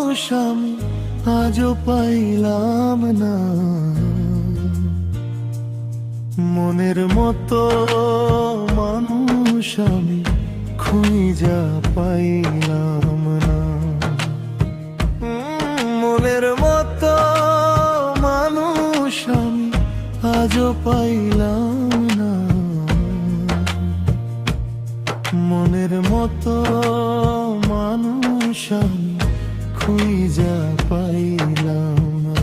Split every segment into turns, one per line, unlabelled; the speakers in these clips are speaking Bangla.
মানুষ আমি আজও পাইলাম না, মনের মতো মানুষ আমি খুঁজা পাইলাম না। মনের মতো মানুষ আমি আজও পাইলাম না, মনের মতো মানুষ আমি খুঁজা পাইলাম না।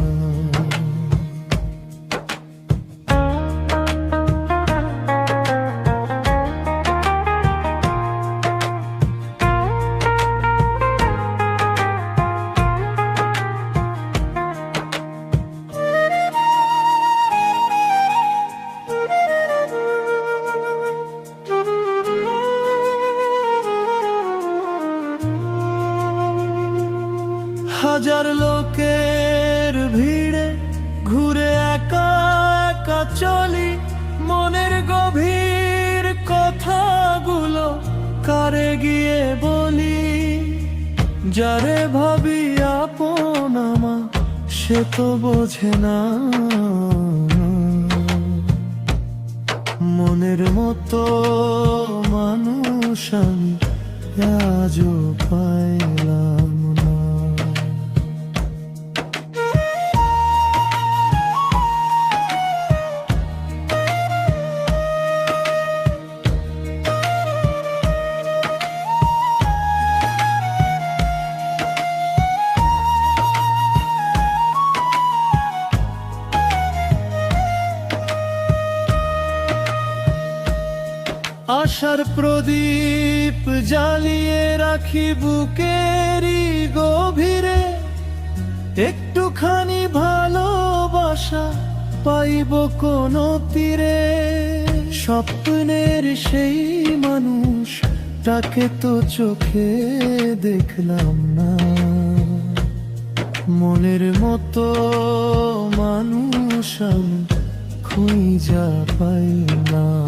হাজার লোকের ভিড়ে ঘুরে একা একা চলি, মনের গভীর কথাগুলো কারে গিয়ে বলি। যারে ভাবি আপন আমার সে তো বোঝে না, মনের মতো মানুষ আমি আজও পাইলাম না। আশার প্রদীপ জ্বালিয়ে রাখি বুকেরই গভীরে, একটুখানি ভালোবাসা পাইব কোন তীরে। স্বপ্নের সেই মানুষ তাকে তো চোখে দেখলাম না, মনের মতো মানুষ আমি খুঁজা পাইলাম